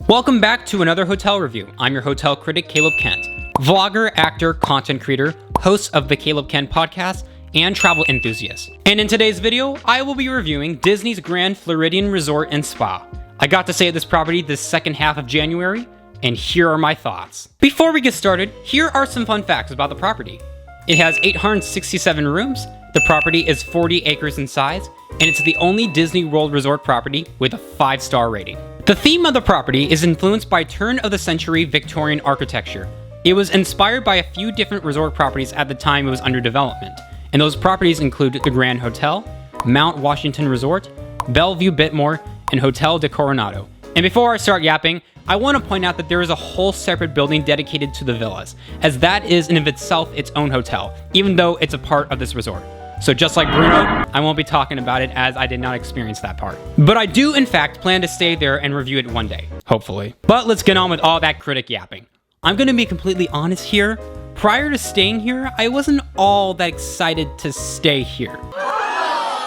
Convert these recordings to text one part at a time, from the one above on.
Welcome back to another hotel review. I'm your hotel critic, Caleb Kent, vlogger, actor, content creator, host of the Caleb Kent podcast, and travel enthusiast. And in today's video, I will be reviewing Disney's Grand Floridian Resort and Spa. I got to stay at this property the second half of January, and here are my thoughts. Before we get started, here are some fun facts about the property. It has 867 rooms, the property is 40 acres in size, and it's the only Disney World resort property with a 5-star rating. The theme of the property is influenced by turn-of-the-century Victorian architecture. It was inspired by a few different resort properties at the time it was under development, and those properties include the Grand Hotel, Mount Washington Resort, Bellevue Biltmore, and Hotel de Coronado. And before I start yapping, I want to point out that there is a whole separate building dedicated to the villas, as that is in of itself its own hotel, even though it's a part of this resort. So just like Bruno, I won't be talking about it as I did not experience that part. But I do in fact plan to stay there and review it one day, hopefully. But let's get on with all that critic yapping. I'm going to be completely honest here. Prior to staying here, I wasn't all that excited to stay here.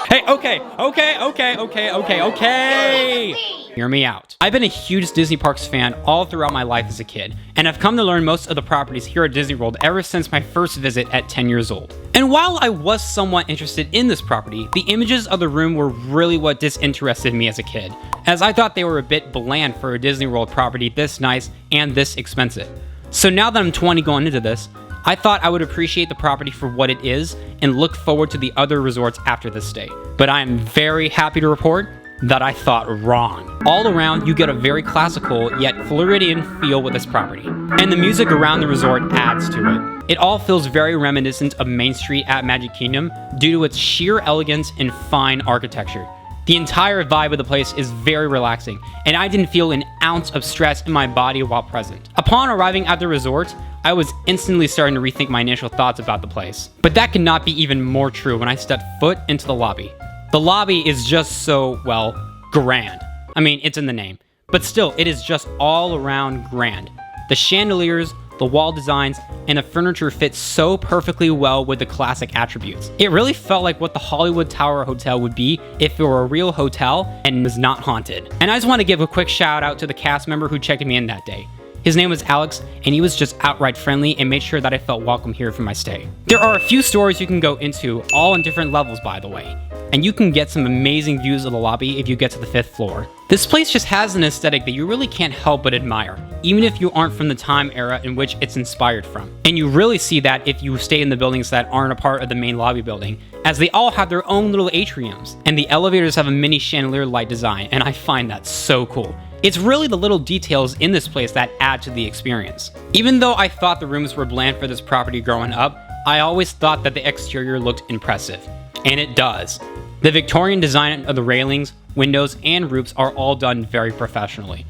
Hey, okay. Hear me out. I've been a huge Disney Parks fan all throughout my life as a kid, and I've come to learn most of the properties here at Disney World ever since my first visit at 10 years old. And while I was somewhat interested in this property, the images of the room were really what disinterested me as a kid, as I thought they were a bit bland for a Disney World property this nice and this expensive. So now that I'm 20 going into this, I thought I would appreciate the property for what it is and look forward to the other resorts after this stay. But I am very happy to report that I thought wrong. All around, you get a very classical yet Floridian feel with this property, and the music around the resort adds to it. It all feels very reminiscent of Main Street at Magic Kingdom due to its sheer elegance and fine architecture. The entire vibe of the place is very relaxing, and I didn't feel an ounce of stress in my body while present. Upon arriving at the resort, I was instantly starting to rethink my initial thoughts about the place. But that could not be even more true when I stepped foot into the lobby. The lobby is just so, well, grand. I mean, it's in the name. But still, it is just all around grand. The chandeliers, the wall designs, and the furniture fit so perfectly well with the classic attributes. It really felt like what the Hollywood Tower Hotel would be if it were a real hotel and was not haunted. And I just want to give a quick shout out to the cast member who checked me in that day. His name was Alex, and he was just outright friendly and made sure that I felt welcome here for my stay. There are a few stores you can go into, all on different levels by the way, and you can get some amazing views of the lobby if you get to the 5th floor. This place just has an aesthetic that you really can't help but admire, even if you aren't from the time era in which it's inspired from. And you really see that if you stay in the buildings that aren't a part of the main lobby building, as they all have their own little atriums, and the elevators have a mini chandelier light design, and I find that so cool. It's really the little details in this place that add to the experience. Even though I thought the rooms were bland for this property growing up, I always thought that the exterior looked impressive. And it does. The Victorian design of the railings, windows, and roofs are all done very professionally.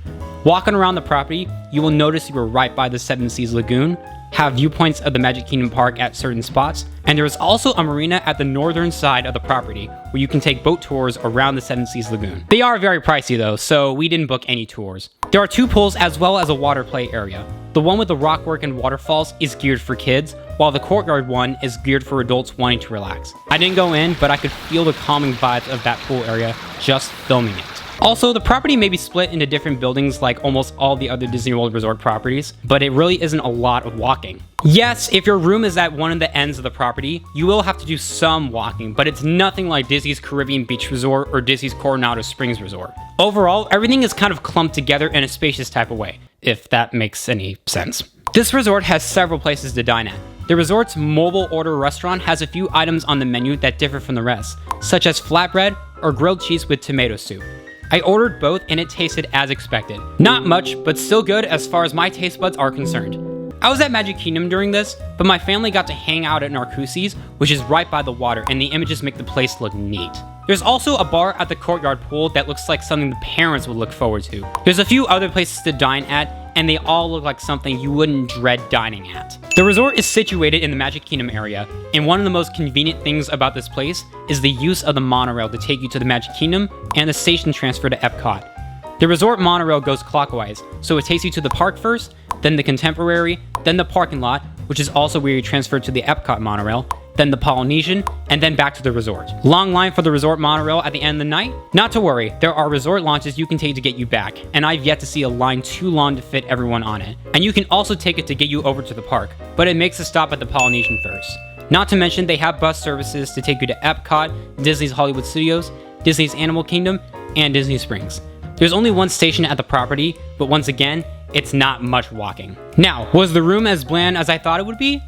Walking around the property, you will notice you are right by the Seven Seas Lagoon, have viewpoints of the Magic Kingdom Park at certain spots, and there is also a marina at the northern side of the property where you can take boat tours around the Seven Seas Lagoon. They are very pricey though, so we didn't book any tours. There are 2 pools as well as a water play area. The one with the rockwork and waterfalls is geared for kids, while the courtyard one is geared for adults wanting to relax. I didn't go in, but I could feel the calming vibes of that pool area just filming it. Also, the property may be split into different buildings like almost all the other Disney World resort properties, but it really isn't a lot of walking. Yes, if your room is at one of the ends of the property, you will have to do some walking, but it's nothing like Disney's Caribbean Beach Resort or Disney's Coronado Springs Resort. Overall, everything is kind of clumped together in a spacious type of way, if that makes any sense. This resort has several places to dine at. The resort's mobile order restaurant has a few items on the menu that differ from the rest, such as flatbread or grilled cheese with tomato soup. I ordered both and it tasted as expected. Not much, but still good as far as my taste buds are concerned. I was at Magic Kingdom during this, but my family got to hang out at Narcoossee's, which is right by the water, and the images make the place look neat. There's also a bar at the courtyard pool that looks like something the parents would look forward to. There's a few other places to dine at, and they all look like something you wouldn't dread dining at. The resort is situated in the Magic Kingdom area, and one of the most convenient things about this place is the use of the monorail to take you to the Magic Kingdom and the station transfer to Epcot. The resort monorail goes clockwise, so it takes you to the park first, then the Contemporary, then the parking lot, which is also where you transfer to the Epcot monorail, then the Polynesian, and then back to the resort. Long line for the resort monorail at the end of the night? Not to worry, there are resort launches you can take to get you back, and I've yet to see a line too long to fit everyone on it. And you can also take it to get you over to the park, but it makes a stop at the Polynesian first. Not to mention they have bus services to take you to Epcot, Disney's Hollywood Studios, Disney's Animal Kingdom, and Disney Springs. There's only one station at the property, but once again, it's not much walking. Now, was the room as bland as I thought it would be?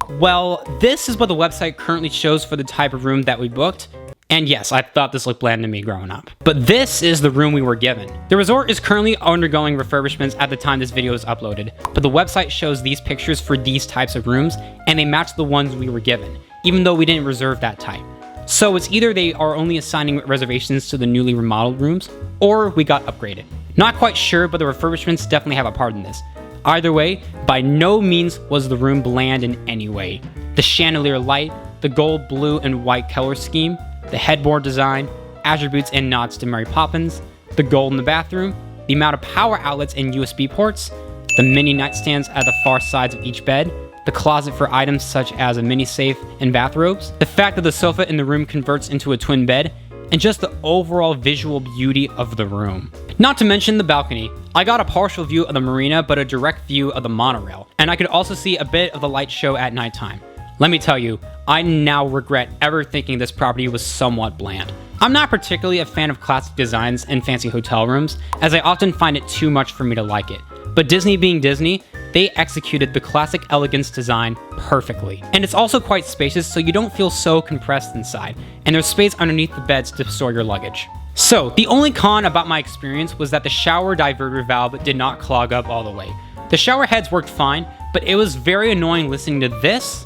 Well, this is what the website currently shows for the type of room that we booked. And yes, I thought this looked bland to me growing up. But this is the room we were given. The resort is currently undergoing refurbishments at the time this video is uploaded, but the website shows these pictures for these types of rooms, and they match the ones we were given, even though we didn't reserve that type. So it's either they are only assigning reservations to the newly remodeled rooms, or we got upgraded. Not quite sure, but the refurbishments definitely have a part in this. Either way, by no means was the room bland in any way. The chandelier light, the gold, blue, and white color scheme, the headboard design, attributes and nods to Mary Poppins, the gold in the bathroom, the amount of power outlets and USB ports, the mini nightstands at the far sides of each bed, the closet for items such as a mini safe and bathrobes, the fact that the sofa in the room converts into a twin bed, and just the overall visual beauty of the room. Not to mention the balcony. I got a partial view of the marina, but a direct view of the monorail, and I could also see a bit of the light show at nighttime. Let me tell you, I now regret ever thinking this property was somewhat bland. I'm not particularly a fan of classic designs and fancy hotel rooms, as I often find it too much for me to like it. But Disney being Disney, they executed the classic elegance design perfectly. And it's also quite spacious, so you don't feel so compressed inside, and there's space underneath the beds to store your luggage. So, the only con about my experience was that the shower diverter valve did not clog up all the way. The shower heads worked fine, but it was very annoying listening to this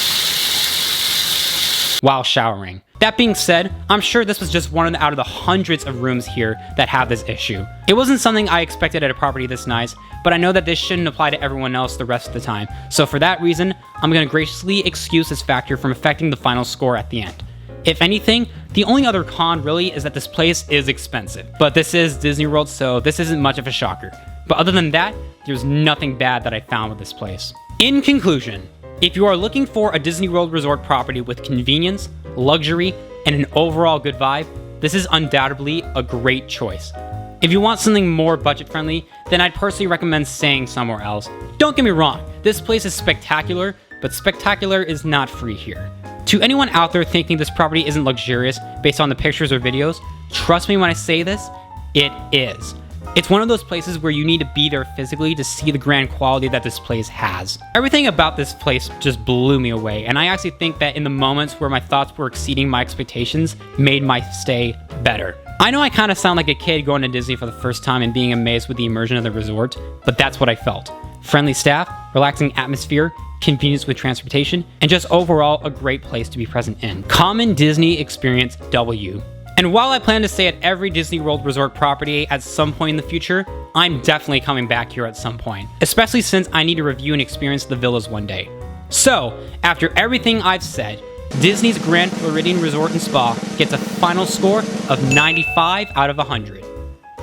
while showering. That being said, I'm sure this was just one out of the hundreds of rooms here that have this issue. It wasn't something I expected at a property this nice, but I know that this shouldn't apply to everyone else the rest of the time. So for that reason, I'm going to graciously excuse this factor from affecting the final score at the end. If anything, the only other con really is that this place is expensive. But this is Disney World, so this isn't much of a shocker. But other than that, there's nothing bad that I found with this place. In conclusion, if you are looking for a Disney World resort property with convenience, luxury, and an overall good vibe, this is undoubtedly a great choice. If you want something more budget friendly, then I'd personally recommend staying somewhere else. Don't get me wrong, this place is spectacular, but spectacular is not free here. To anyone out there thinking this property isn't luxurious based on the pictures or videos, trust me when I say this, it is. It's one of those places where you need to be there physically to see the grand quality that this place has. Everything about this place just blew me away, and I actually think that in the moments where my thoughts were exceeding my expectations made my stay better. I know I kind of sound like a kid going to Disney for the first time and being amazed with the immersion of the resort, but that's what I felt. Friendly staff, relaxing atmosphere, convenience with transportation, and just overall a great place to be present in. Common Disney Experience W. And while I plan to stay at every Disney World resort property at some point in the future, I'm definitely coming back here at some point, especially since I need to review and experience the villas one day. So, after everything I've said, Disney's Grand Floridian Resort and Spa gets a final score of 95 out of 100.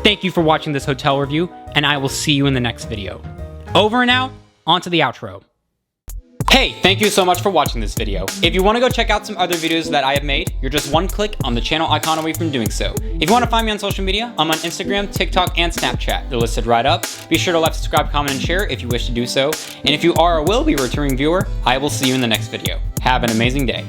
Thank you for watching this hotel review, and I will see you in the next video. Over and out, on to the outro. Hey, thank you so much for watching this video. If you want to go check out some other videos that I have made, you're just one click on the channel icon away from doing so. If you want to find me on social media, I'm on Instagram, TikTok, and Snapchat. They're listed right up. Be sure to like, subscribe, comment, and share if you wish to do so. And if you are or will be a returning viewer, I will see you in the next video. Have an amazing day.